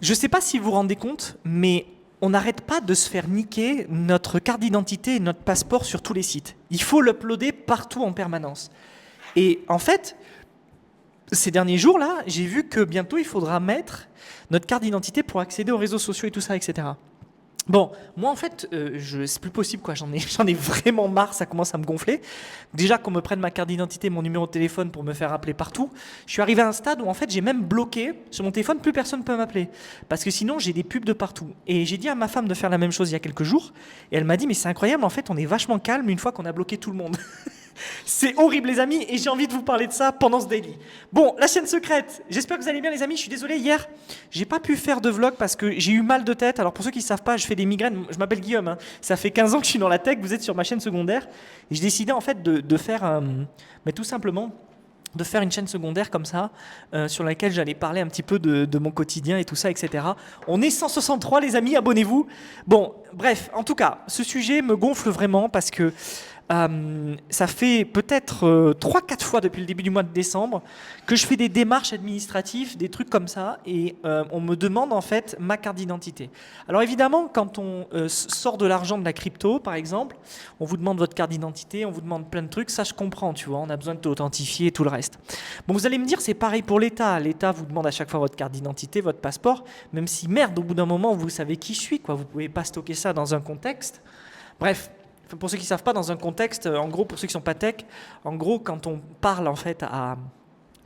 Je ne sais pas si vous vous rendez compte, mais on n'arrête pas de se faire niquer notre carte d'identité et notre passeport sur tous les sites. Il faut l'uploader partout en permanence. Et en fait, ces derniers jours-là, j'ai vu que bientôt il faudra mettre notre carte d'identité pour accéder aux réseaux sociaux et tout ça, etc. Bon, moi en fait, c'est plus possible quoi. J'en ai vraiment marre. Ça commence à me gonfler. Déjà qu'on me prenne ma carte d'identité, mon numéro de téléphone pour me faire appeler partout. Je suis arrivé à un stade où en fait j'ai même bloqué sur mon téléphone. Plus personne peut m'appeler parce que sinon j'ai des pubs de partout. Et j'ai dit à ma femme de faire la même chose il y a quelques jours. Et elle m'a dit mais c'est incroyable. En fait, on est vachement calme une fois qu'on a bloqué tout le monde. C'est horrible les amis et j'ai envie de vous parler de ça pendant ce daily. Bon, la chaîne secrète, j'espère que vous allez bien les amis, je suis désolé, hier, j'ai pas pu faire de vlog parce que j'ai eu mal de tête. Alors pour ceux qui ne savent pas, je fais des migraines, je m'appelle Guillaume, hein. Ça fait 15 ans que je suis dans la tech, vous êtes sur ma chaîne secondaire. Et j'ai décidé en fait de faire, mais tout simplement, de faire une chaîne secondaire comme ça, sur laquelle j'allais parler un petit peu de mon quotidien et tout ça, etc. On est 163 les amis, abonnez-vous. Bon, bref, en tout cas, ce sujet me gonfle vraiment parce que ça fait peut-être 3-4 fois depuis le début du mois de décembre que je fais des démarches administratives, des trucs comme ça, et on me demande en fait ma carte d'identité. Alors évidemment, quand on sort de l'argent de la crypto, par exemple, on vous demande votre carte d'identité, on vous demande plein de trucs, ça je comprends, tu vois, on a besoin de t'authentifier et tout le reste. Bon, vous allez me dire, c'est pareil pour l'État. L'État vous demande à chaque fois votre carte d'identité, votre passeport, même si merde, au bout d'un moment, vous savez qui je suis, quoi. Vous pouvez pas stocker ça dans un contexte. Bref, pour ceux qui ne savent pas, dans un contexte, en gros, pour ceux qui ne sont pas tech, en gros, quand on parle en fait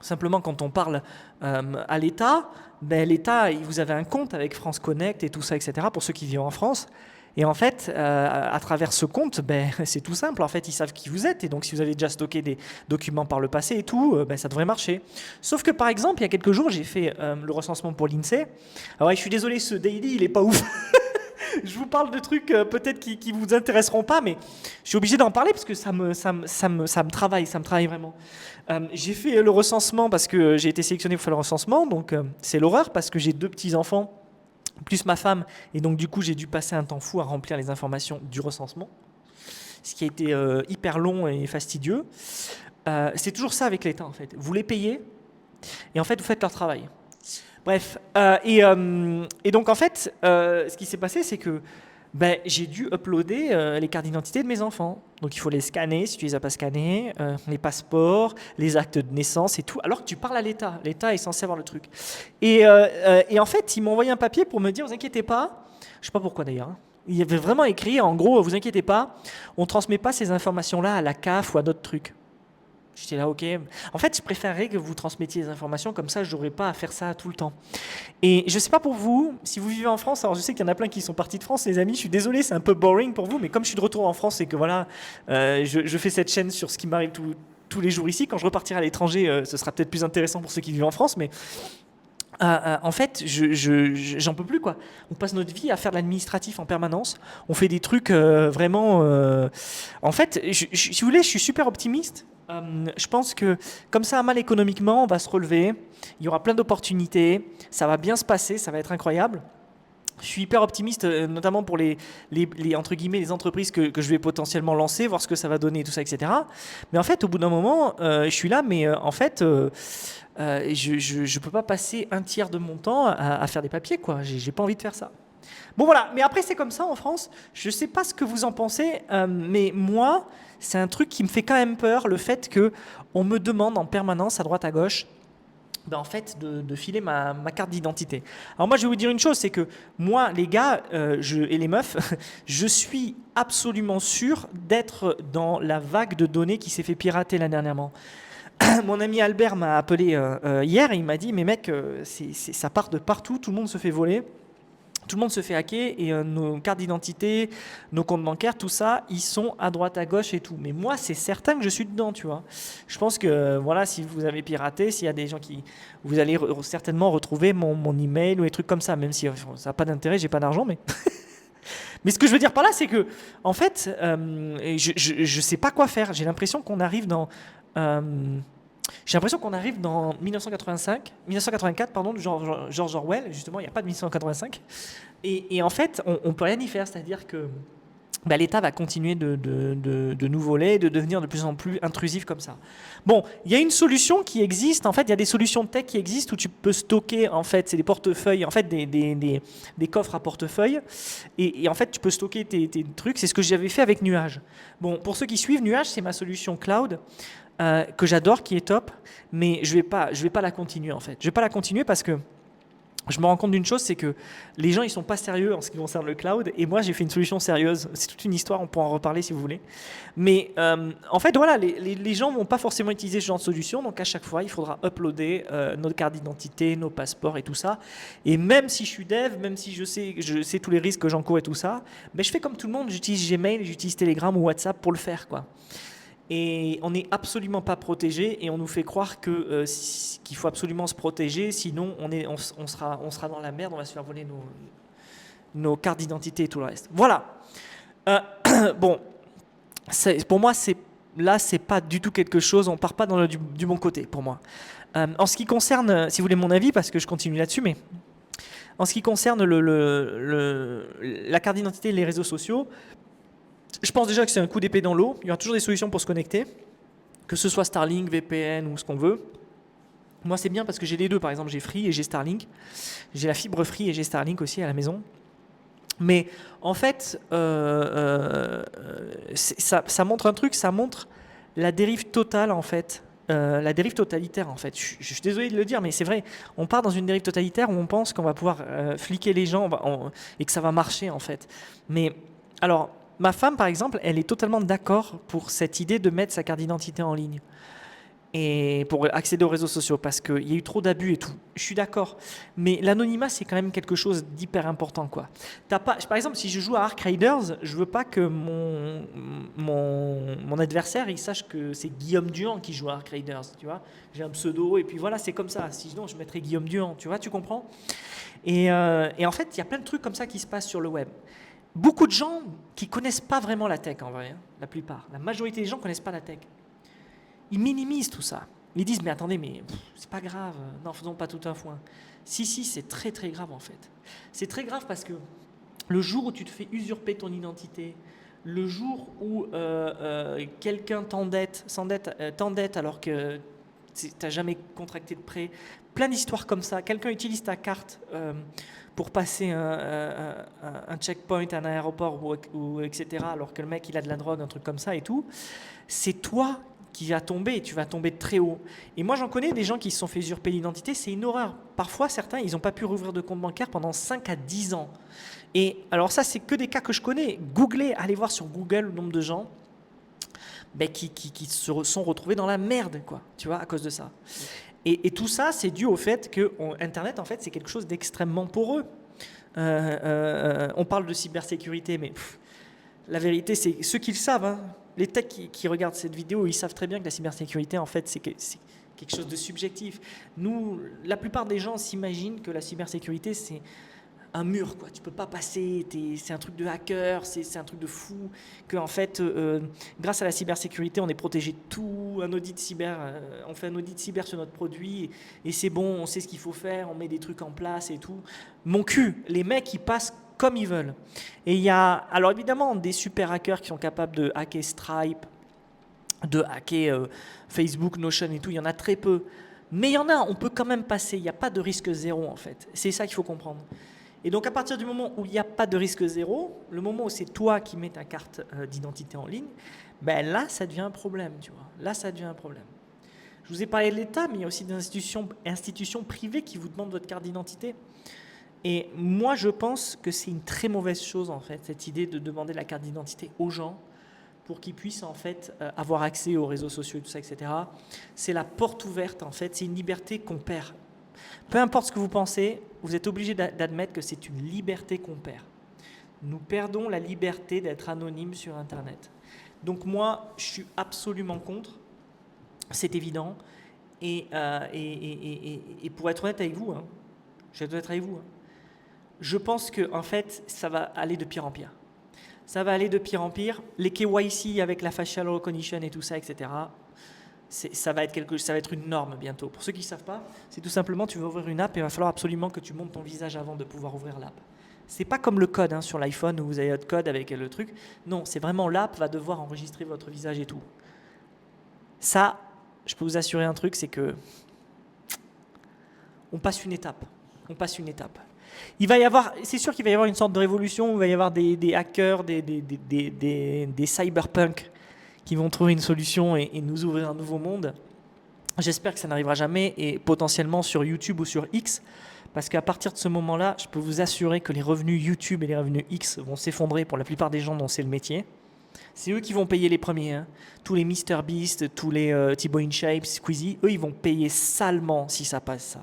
simplement quand on parle à l'État, ben, l'État, vous avez un compte avec France Connect et tout ça, etc. pour ceux qui vivent en France. Et en fait, à travers ce compte, ben, c'est tout simple. En fait, ils savent qui vous êtes. Et donc, si vous avez déjà stocké des documents par le passé et tout, ben, ça devrait marcher. Sauf que, par exemple, il y a quelques jours, j'ai fait le recensement pour l'INSEE. Alors, ouais, je suis désolé, ce daily, il est pas ouf. Je vous parle de trucs peut-être qui vous intéresseront pas, mais je suis obligé d'en parler parce que ça me travaille vraiment. J'ai fait le recensement parce que j'ai été sélectionné pour faire le recensement, donc c'est l'horreur parce que j'ai 2 petits-enfants, plus ma femme, et donc du coup j'ai dû passer un temps fou à remplir les informations du recensement, ce qui a été hyper long et fastidieux. C'est toujours ça avec l'État en fait. Vous les payez et en fait vous faites leur travail. Bref, et donc en fait, ce qui s'est passé, c'est que ben, j'ai dû uploader les cartes d'identité de mes enfants. Donc il faut les scanner si tu les as pas scannés, les passeports, les actes de naissance et tout, alors que tu parles à l'État. L'État est censé avoir le truc. Et en fait, ils m'ont envoyé un papier pour me dire, vous inquiétez pas, je sais pas pourquoi d'ailleurs, hein. Il y avait vraiment écrit, en gros, vous inquiétez pas, on transmet pas ces informations-là à la CAF ou à d'autres trucs. J'étais là, ok. En fait, je préférerais que vous transmettiez les informations, comme ça, je n'aurais pas à faire ça tout le temps. Et je ne sais pas pour vous, si vous vivez en France, alors je sais qu'il y en a plein qui sont partis de France, les amis, je suis désolé, c'est un peu boring pour vous, mais comme je suis de retour en France et que voilà, je fais cette chaîne sur ce qui m'arrive tous les jours ici, quand je repartirai à l'étranger, ce sera peut-être plus intéressant pour ceux qui vivent en France, mais en fait, j'en peux plus quoi. On passe notre vie à faire de l'administratif en permanence. On fait des trucs vraiment. En fait, si vous voulez, je suis super optimiste. Je pense que comme ça, mal économiquement, on va se relever. Il y aura plein d'opportunités. Ça va bien se passer. Ça va être incroyable. Je suis hyper optimiste, notamment pour entre guillemets, les entreprises que je vais potentiellement lancer, voir ce que ça va donner, tout ça, etc. Mais en fait, au bout d'un moment, je suis là, mais en fait, je peux pas passer un tiers de mon temps à faire des papiers, quoi. J'ai pas envie de faire ça. Bon voilà, mais après c'est comme ça en France. Je sais pas ce que vous en pensez, mais moi, c'est un truc qui me fait quand même peur, le fait que on me demande en permanence à droite à gauche ben, en fait, de filer ma carte d'identité. Alors moi, je vais vous dire une chose, c'est que moi, les gars et les meufs, je suis absolument sûr d'être dans la vague de données qui s'est fait pirater là dernièrement. Mon ami Albert m'a appelé hier et il m'a dit, mais mec, ça part de partout, tout le monde se fait voler. Tout le monde se fait hacker et nos cartes d'identité, nos comptes bancaires, tout ça, ils sont à droite, à gauche et tout. Mais moi, c'est certain que je suis dedans, tu vois. Je pense que, voilà, si vous avez piraté, s'il y a des gens qui... Vous allez certainement retrouver mon email ou des trucs comme ça, même si ça n'a pas d'intérêt, j'ai pas d'argent, mais... Mais ce que je veux dire par là, c'est que, en fait, je sais pas quoi faire. J'ai l'impression qu'on arrive dans 1984, pardon, de George Orwell, justement, il n'y a pas de 1985. Et en fait, on ne peut rien y faire, c'est-à-dire que bah, l'État va continuer de nous voler, de devenir de plus en plus intrusif comme ça. Bon, il y a une solution qui existe, en fait, il y a des solutions tech qui existent où tu peux stocker, en fait, c'est des portefeuilles, en fait, des coffres à portefeuille, et en fait, tu peux stocker tes trucs, c'est ce que j'avais fait avec Nuage. Bon, pour ceux qui suivent, Nuage, c'est ma solution cloud, que j'adore, qui est top, mais je vais pas la continuer, en fait. Je vais pas la continuer parce que je me rends compte d'une chose, c'est que les gens ils sont pas sérieux en ce qui concerne le cloud, et moi j'ai fait une solution sérieuse. C'est toute une histoire, on pourra en reparler si vous voulez. Mais en fait voilà, les gens vont pas forcément utiliser ce genre de solution, donc à chaque fois il faudra uploader notre carte d'identité, nos passeports et tout ça. Et même si je suis dev, même si je sais tous les risques que j'encours et tout ça, ben je fais comme tout le monde, j'utilise Gmail, j'utilise Telegram ou WhatsApp pour le faire quoi. Et on n'est absolument pas protégé, et on nous fait croire qu'il faut absolument se protéger, sinon on sera dans la merde, on va se faire voler nos cartes d'identité et tout le reste. Voilà. Bon, pour moi, c'est pas du tout quelque chose, on part pas du bon côté pour moi. En ce qui concerne, si vous voulez mon avis, parce que je continue là-dessus, mais en ce qui concerne la carte d'identité et les réseaux sociaux, je pense déjà que c'est un coup d'épée dans l'eau. Il y aura toujours des solutions pour se connecter, que ce soit Starlink, VPN ou ce qu'on veut. Moi, c'est bien parce que j'ai les deux. Par exemple, j'ai Free et j'ai Starlink. J'ai la fibre Free et j'ai Starlink aussi à la maison. Mais en fait, ça montre un truc, ça montre la dérive totale en fait. La dérive totalitaire en fait. Je suis désolé de le dire, mais c'est vrai. On part dans une dérive totalitaire où on pense qu'on va pouvoir fliquer les gens et que ça va marcher en fait. Mais alors, ma femme par exemple, elle est totalement d'accord pour cette idée de mettre sa carte d'identité en ligne et pour accéder aux réseaux sociaux, parce qu'il y a eu trop d'abus et tout. Je suis d'accord, mais l'anonymat c'est quand même quelque chose d'hyper important, quoi. Par exemple, si je joue à Ark Raiders, je veux pas que mon adversaire il sache que c'est Guillaume Duhan qui joue à Ark Raiders, tu vois. J'ai un pseudo et puis voilà, c'est comme ça. Sinon, je mettrais Guillaume Duhan, tu vois, tu comprends. Et en fait, il y a plein de trucs comme ça qui se passent sur le web. Beaucoup de gens qui connaissent pas vraiment la tech en vrai, hein, la plupart. La majorité des gens connaissent pas la tech. Ils minimisent tout ça. Ils disent mais attendez, mais c'est pas grave, non, faisons pas tout un foin. Si, c'est très très grave en fait. C'est très grave parce que le jour où tu te fais usurper ton identité, le jour où quelqu'un t'endette alors que tu n'as jamais contracté de prêt, plein d'histoires comme ça, quelqu'un utilise ta carte pour passer un checkpoint, un aéroport ou etc., alors que le mec il a de la drogue, un truc comme ça et tout, c'est toi qui va tomber, et tu vas tomber de très haut. Et moi, j'en connais des gens qui se sont fait usurper l'identité, c'est une horreur. Parfois, certains, ils n'ont pas pu rouvrir de compte bancaire pendant 5 à 10 ans. Et alors ça, c'est que des cas que je connais. Googlez, allez voir sur Google le nombre de gens qui se sont retrouvés dans la merde, quoi, tu vois, à cause de ça. Et tout ça, c'est dû au fait que Internet, en fait, c'est quelque chose d'extrêmement poreux. On parle de cybersécurité, mais la vérité, c'est ceux qui le savent, hein. Les techs qui regardent cette vidéo, ils savent très bien que la cybersécurité, en fait, c'est quelque chose de subjectif. Nous, la plupart des gens s'imaginent que la cybersécurité, c'est un mur, quoi. Tu peux pas passer, c'est un truc de hacker, c'est un truc de fou. Que en fait, grâce à la cybersécurité, on est protégé de tout. Un audit cyber, on fait un audit cyber sur notre produit et c'est bon, on sait ce qu'il faut faire, on met des trucs en place et tout. Mon cul, les mecs, ils passent comme ils veulent. Et il y a, alors évidemment, des super hackers qui sont capables de hacker Stripe, de hacker Facebook, Notion et tout. Il y en a très peu. Mais il y en a, on peut quand même passer. Il n'y a pas de risque zéro, en fait. C'est ça qu'il faut comprendre. Et donc, à partir du moment où il n'y a pas de risque zéro, le moment où c'est toi qui mets ta carte d'identité en ligne, ben là, ça devient un problème, tu vois. Là, ça devient un problème. Je vous ai parlé de l'État, mais il y a aussi des institutions privées qui vous demandent votre carte d'identité. Et moi, je pense que c'est une très mauvaise chose, en fait, cette idée de demander la carte d'identité aux gens pour qu'ils puissent, en fait, avoir accès aux réseaux sociaux et tout ça, etc. C'est la porte ouverte, en fait. C'est une liberté qu'on perd. Peu importe ce que vous pensez, vous êtes obligé d'admettre que c'est une liberté qu'on perd. Nous perdons la liberté d'être anonyme sur Internet. Donc moi, je suis absolument contre. C'est évident. Et pour être honnête avec vous, hein, je pense que en fait, ça va aller de pire en pire. Ça va aller de pire en pire. Les KYC avec la facial recognition et tout ça, etc., ça va être une norme bientôt. Pour ceux qui ne savent pas, c'est tout simplement, tu veux ouvrir une app et il va falloir absolument que tu montes ton visage avant de pouvoir ouvrir l'app. C'est pas comme le code hein, sur l'iPhone où vous avez votre code avec le truc. Non, c'est vraiment l'app va devoir enregistrer votre visage et tout. Ça, je peux vous assurer un truc, c'est que on passe une étape. On passe une étape. Il va y avoir, c'est sûr qu'il va y avoir une sorte de révolution, où il va y avoir des hackers, des cyberpunks qui vont trouver une solution et nous ouvrir un nouveau monde. J'espère que ça n'arrivera jamais et potentiellement sur YouTube ou sur X, parce qu'à partir de ce moment-là, je peux vous assurer que les revenus YouTube et les revenus X vont s'effondrer pour la plupart des gens dont c'est le métier. C'est eux qui vont payer les premiers. Hein. Tous les MrBeast, tous les Thibaut InShape, Squeezie, eux, ils vont payer salement si ça passe ça.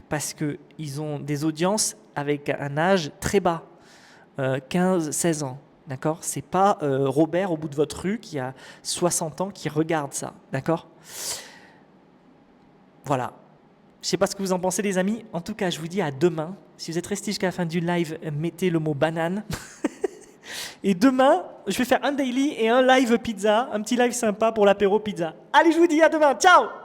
Parce qu'ils ont des audiences avec un âge très bas, 15-16 ans. D'accord ? C'est pas Robert au bout de votre rue qui a 60 ans qui regarde ça. D'accord ? Voilà. Je sais pas ce que vous en pensez les amis. En tout cas, je vous dis à demain. Si vous êtes restés jusqu'à la fin du live, mettez le mot banane. Et demain, je vais faire un daily et un live pizza, un petit live sympa pour l'apéro pizza. Allez, je vous dis à demain. Ciao!